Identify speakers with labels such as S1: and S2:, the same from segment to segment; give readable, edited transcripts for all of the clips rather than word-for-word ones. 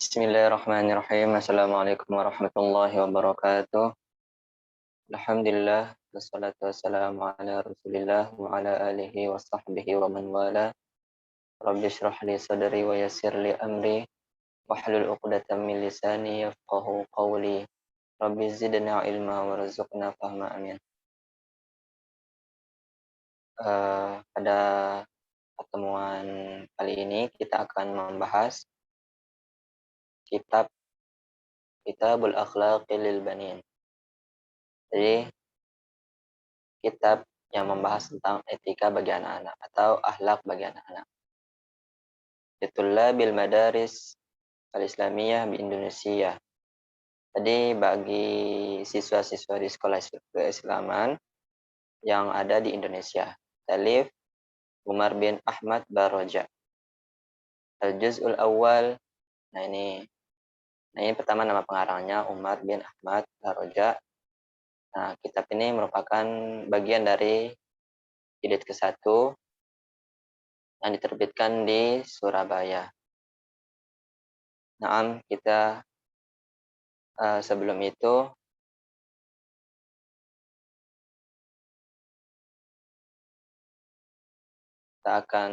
S1: Bismillahirrahmanirrahim. Assalamualaikum warahmatullahi wabarakatuh. Alhamdulillah, wassalatu wassalamu ala rasulillah wa ala alihi wa sahbihi wa man wala. Rabbi shrah li sadri wa yassir li amri wahlul 'uqdatam min lisani yafqahu qawli. Rabbi zidna ilma warzuqna fahma, amin. Pada pertemuan kali ini kita akan membahas kitab Kitabul Akhlaqi lil Banin. Jadi kitab yang membahas tentang etika bagi anak-anak atau akhlak bagi anak-anak. Itulah madaris al-Islamiyah di Indonesia. Jadi bagi siswa-siswa di sekolah keislaman yang ada di Indonesia. Talif Umar bin Ahmad Baroja. Al-Juz'ul Awal. Nah ini pertama nama pengarangnya Umar bin Ahmad Baroja. Nah, kitab ini merupakan bagian dari jilid ke-1 yang diterbitkan di Surabaya. Naam, kita sebelum itu kita akan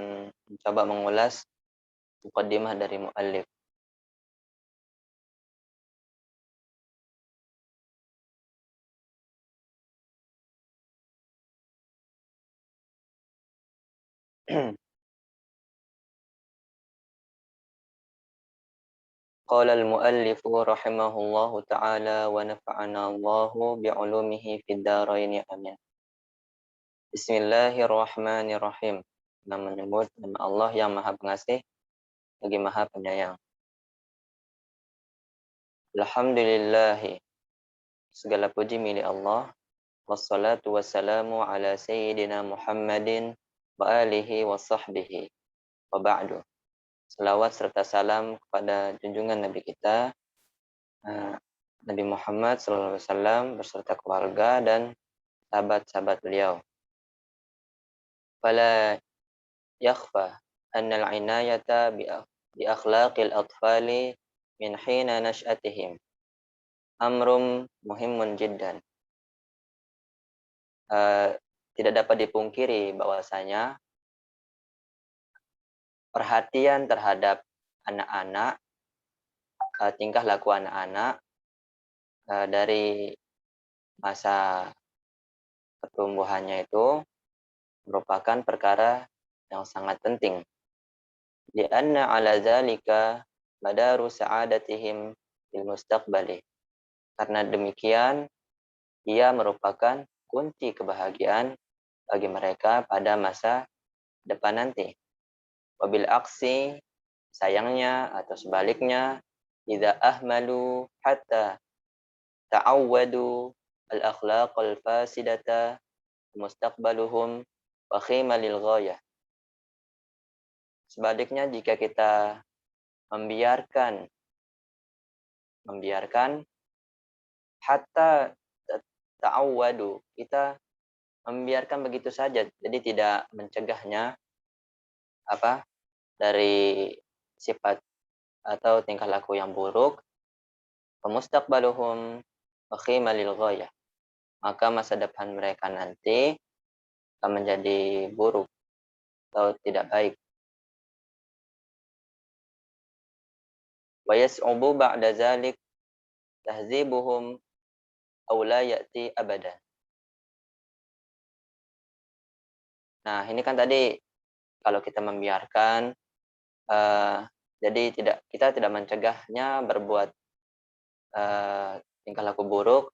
S1: mencoba mengulas muqaddimah dari muallif. Qala al-muallif rahimahullahu ta'ala wa nafa'ana Allahu bi'ulumihi fid dharain, amin. Bismillahirrahmanirrahim. Kita menyebut nama Allah yang Maha Pengasih lagi Maha Penyayang. Alhamdulillahi, segala puji milik Allah. Wassalatu wassalamu ala sayyidina Muhammadin wa alihi wa sahbihi wa ba'du. Selawat serta salam kepada junjungan Nabi kita Nabi Muhammad SAW beserta keluarga dan sahabat-sahabat beliau. Fala yakhfa anna al-inayata bi akhlaqil atfali min hina nash'atihim amrum muhimun jiddan. Tidak dapat dipungkiri bahwasanya perhatian terhadap anak-anak, tingkah laku anak-anak dari masa pertumbuhannya itu merupakan perkara yang sangat penting. Lianna ala zalika madaru sa'adatihim fil mustaqbali. Karena demikian, ia merupakan kunci kebahagiaan bagi mereka pada masa depan nanti. Wabil aksi, sayangnya atau sebaliknya, idza ahmalu hatta ta'awwadu al-akhlaq al-fasidata mustaqbaluhum wa khima lil ghayah. Sebaliknya, jika kita membiarkan hatta ta'awwadu, kita membiarkan begitu saja, jadi tidak mencegahnya dari sifat atau tingkah laku yang buruk, mustaqbaluhum wa khima lil ghayah, maka masa depan mereka nanti akan menjadi buruk atau tidak baik. Wa yas'ubu ba'da zalik tahzibuhum aw la ya'ti abadan. Nah, ini kan tadi kalau kita membiarkan, jadi kita tidak mencegahnya berbuat tingkah laku buruk,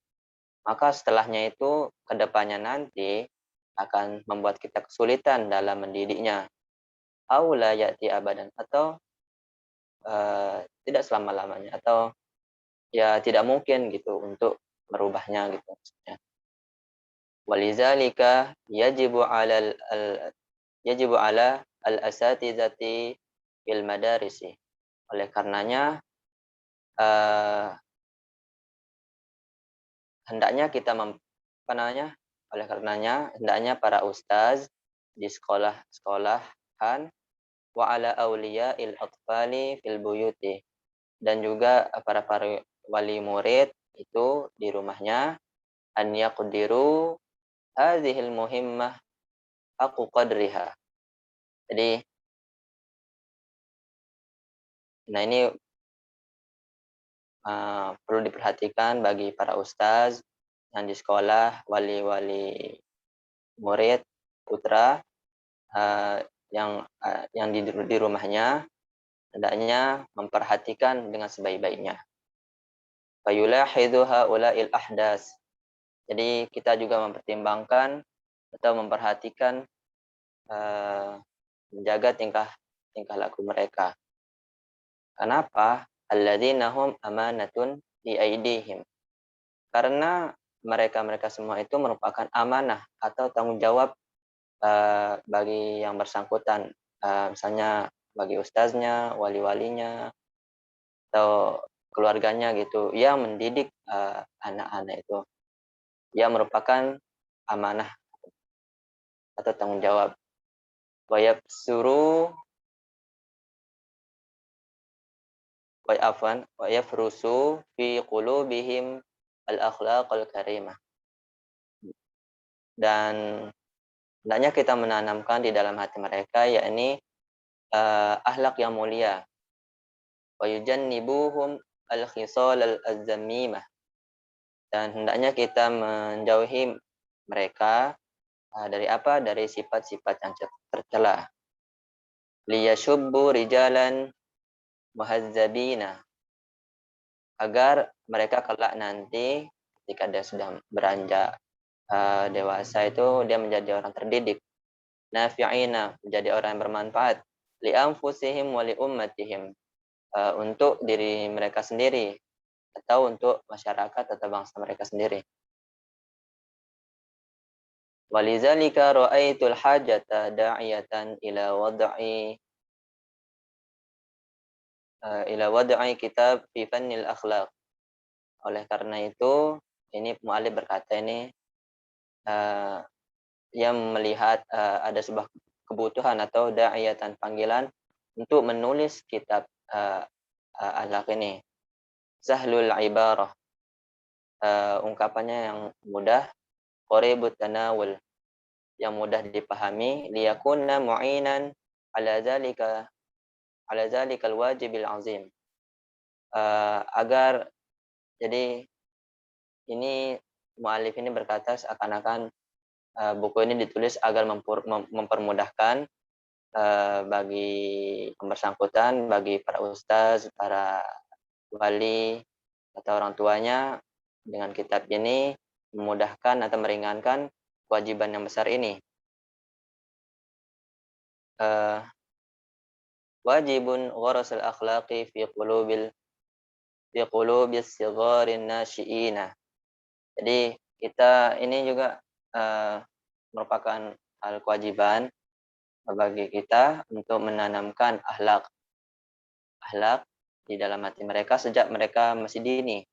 S1: maka setelahnya itu kedepannya nanti akan membuat kita kesulitan dalam mendidiknya. Aw la ya'ti abadan, atau tidak selama-lamanya, atau ya tidak mungkin gitu untuk merubahnya gitu maksudnya. Walizalika yajibu ala al-asatizati fil madarisi. Oleh karenanya hendaknya hendaknya para ustaz di sekolah-sekolahan wa ala auliya'il atfali fil buyuti, dan juga para wali murid itu di rumahnya an yaqdiru hadhil muhimmah haqqa qadriha. Jadi, nah ini perlu diperhatikan bagi para ustaz yang di sekolah, wali-wali murid putra, yang di rumahnya hendaknya memperhatikan dengan sebaik-baiknya. Fayulahidhu haula'il ahdas. Jadi kita juga mempertimbangkan atau memperhatikan, menjaga tingkah tingkah laku mereka. Kenapa? Alladzina hum amanatun bi aidihim. Karena mereka-mereka semua itu merupakan amanah atau tanggung jawab bagi yang bersangkutan, misalnya bagi ustaznya, wali-walinya, atau keluarganya gitu, yang mendidik anak-anak itu, yang merupakan amanah atau tanggung jawab. Wayabsuru wa yafrusu fi qulubihim al-akhlaqal karimah. Dan hendaknya kita menanamkan di dalam hati mereka, yakni akhlak yang mulia. Wa yujannibuhum al-khisal al-zammimah. Dan hendaknya kita menjauhi mereka dari apa? Dari sifat-sifat yang tercela. Liyashubbu rijalan muhazzabina. Agar mereka kelak nanti ketika dia sudah beranjak dewasa itu dia menjadi orang terdidik. Nafi'ina, menjadi orang yang bermanfaat. Li anfusihim wa li ummatihim. Untuk diri mereka sendiri atau untuk masyarakat atau bangsa mereka sendiri. Walizalika ra'aitul hajata da'iyatan ila wad'i kitab fi fannil akhlaq. Oleh karena itu, ini mu'alif berkata ini, yang melihat ada sebuah kebutuhan atau da'iyatan, panggilan untuk menulis kitab akhlak ini. Sahlul ibarah, ungkapannya yang mudah, qaribut tanawul, yang mudah dipahami, liyakunna mu'inan ala zalika zalikal wajibil azim. Agar jadi ini mu'alif ini berkata seakan-akan buku ini ditulis agar mempermudahkan bagi yang bersangkutan, bagi para ustaz, para wali atau orang tuanya, dengan kitab ini memudahkan atau meringankan kewajiban yang besar ini. Wajibun gharasul akhlaqi fi qulubis sigharin nasyiina. Jadi kita ini juga merupakan hal kewajiban bagi kita untuk menanamkan akhlak di dalam hati mereka sejak mereka masih dini.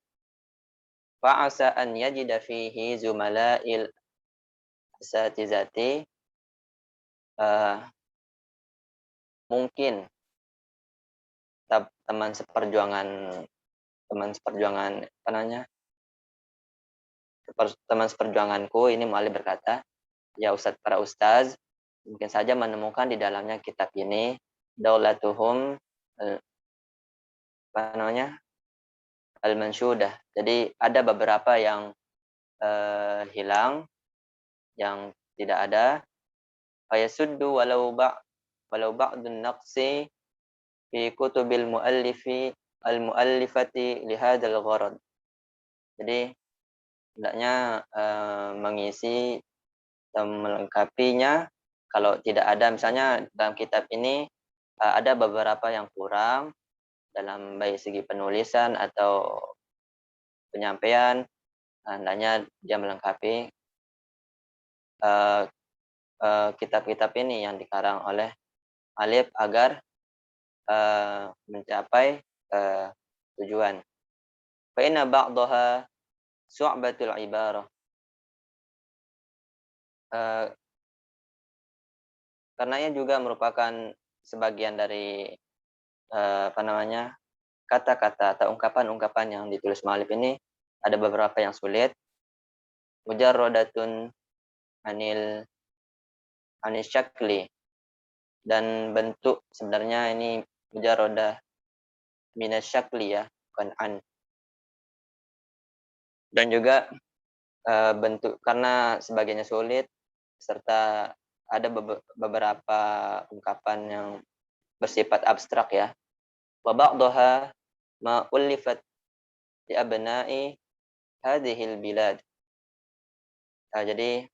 S1: Fa'asa an yajida fihi zumala'il asatizati, mungkin teman seperjuangan apa namanya, teman seperjuanganku ini mu'alif berkata, ya para ustaz mungkin saja menemukan di dalamnya kitab ini daulatuhum apa namanya, al-manshudah. Jadi ada beberapa yang hilang, yang tidak ada. Fayasuddu walau ba'dun naqsi fi kutubil al-muallifati li hadzal gharad. Jadi hendaknya mengisi dan melengkapinya kalau tidak ada, misalnya dalam kitab ini ada beberapa yang kurang dalam baik segi penulisan atau penyampaian, hendaknya dia melengkapi kitab-kitab ini yang dikarang oleh Alif agar mencapai tujuan. Fa inna ba'daha su'batul ibarah. Karenanya juga merupakan sebagian dari apa namanya, kata-kata atau ungkapan-ungkapan yang ditulis mu'allif ini ada beberapa yang sulit. Mujarradatun anil syakli, dan bentuk sebenarnya ini mujarradah minasyakli ya, bukan an. Dan juga bentuk karena sebagiannya sulit serta ada beberapa ungkapan yang bersifat abstrak ya. Wa ba'daha ma ullifat li abna'i hadhil bilad. Jadi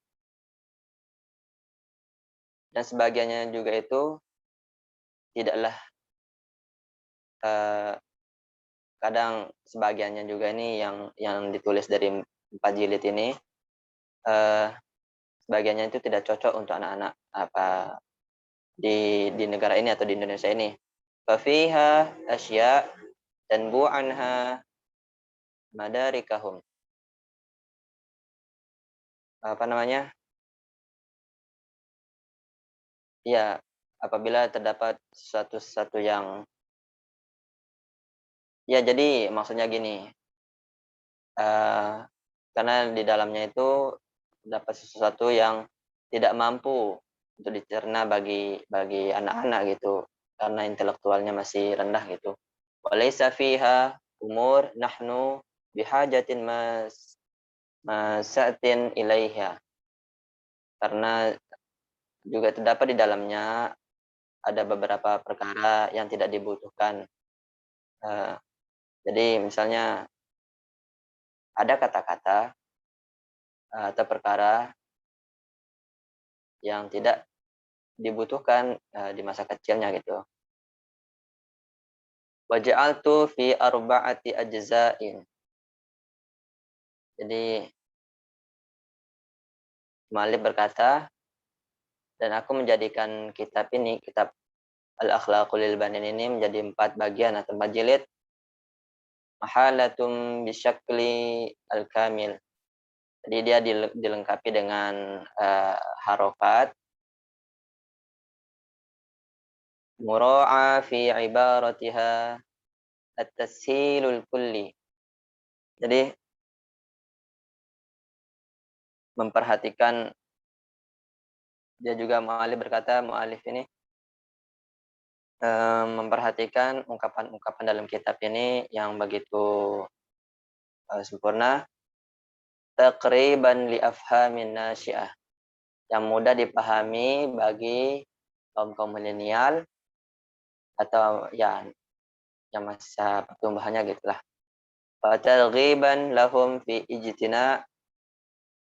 S1: dan sebagiannya juga itu tidaklah uh, kadang sebagiannya juga ini yang ditulis dari 4 jilid ini uh, sebagiannya itu tidak cocok untuk anak-anak apa di negara ini atau di Indonesia ini. Fa fiha asya dan bu'anha madarikahum. Apa namanya? Ya, apabila terdapat sesuatu yang ya jadi maksudnya gini, karena di dalamnya itu dapat sesuatu yang tidak mampu untuk dicerna bagi anak-anak gitu, karena intelektualnya masih rendah gitu. Walaysa fiha umur nahnu bihajatin masatin ilaiha. Karena juga terdapat di dalamnya ada beberapa perkara yang tidak dibutuhkan. Jadi misalnya ada kata-kata atau perkara yang tidak dibutuhkan di masa kecilnya gitu. Waja'altu fi arba'ati ajza'in. Jadi Malik berkata, dan aku menjadikan kitab ini, kitab Al-Akhlaqul Banin ini menjadi 4 bagian atau 4 jilid. Mahalatum bisyakli al-kamil. Jadi dia dilengkapi dengan harokat. Mura'a fi ibaratiha at-tashilul kulli. Jadi memperhatikan, dia juga mu'alif ini memperhatikan ungkapan-ungkapan dalam kitab ini yang begitu sempurna, taqriban li afhamin nasyi'ah, yang mudah dipahami bagi kaum milenial atau ya yang masa pertumbuhannya gitulah. Wa targhiban lahum fi ijtina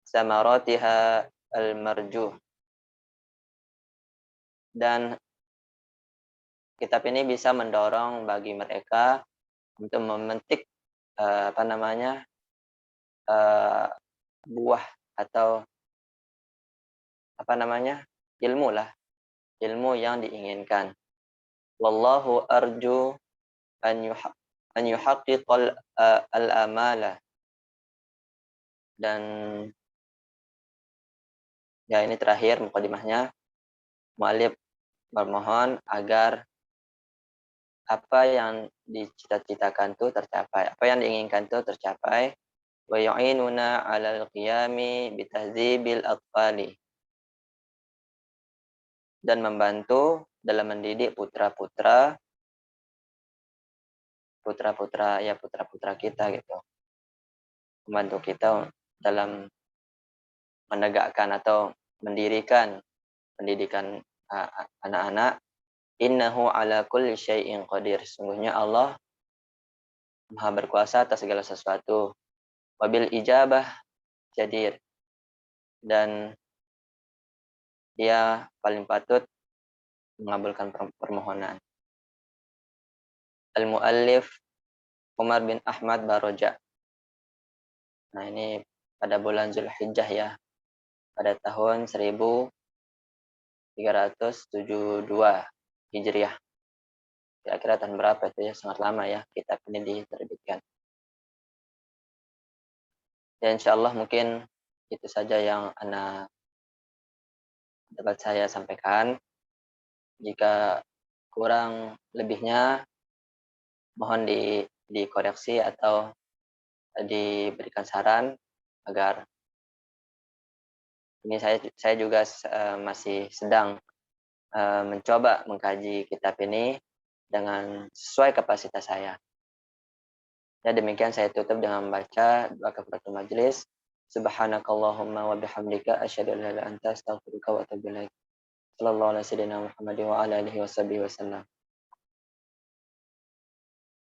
S1: samaratiha al-marjuh. Dan kitab ini bisa mendorong bagi mereka untuk memetik buah atau ilmu lah, ilmu yang diinginkan. Wallahu arju an yuhaqqiqal al-amala. Dan ya ini terakhir mukadimahnya, mu'allif bermohon agar apa yang dicita-citakan itu tercapai, apa yang diinginkan itu tercapai. Wa yu'inuna 'alal qiyami bitahdzibil atfali, dan membantu dalam mendidik putra-putra kita gitu. Membantu kita dalam menegakkan atau mendirikan pendidikan anak-anak. Innahu ala kulli syai'in qadir. Sungguhnya Allah Maha berkuasa atas segala sesuatu. Wabil ijabah jadir. Dan dia paling patut mengabulkan permohonan. Al-muallif Umar bin Ahmad Baroja. Nah, ini pada bulan Zulhijjah ya. Pada tahun 1372 Hijriah. Kira-kira tahun berapa itu ya? Sangat lama ya kitab ini diterbitkan. Ya insyaallah mungkin itu saja yang dapat saya sampaikan. Jika kurang lebihnya Mohon dikoreksi atau diberikan saran agar ini saya juga masih sedang mencoba mengkaji kitab ini dengan sesuai kapasitas saya. Ya demikian saya tutup dengan membaca doa kafaratul majelis. Subhanakallahumma wa bihamdika asyhadu an la ilaha illa anta astaghfiruka wa atubu ilaik. Sallallahu alaihi wasallam Muhammadin wa ala alihi wasallam.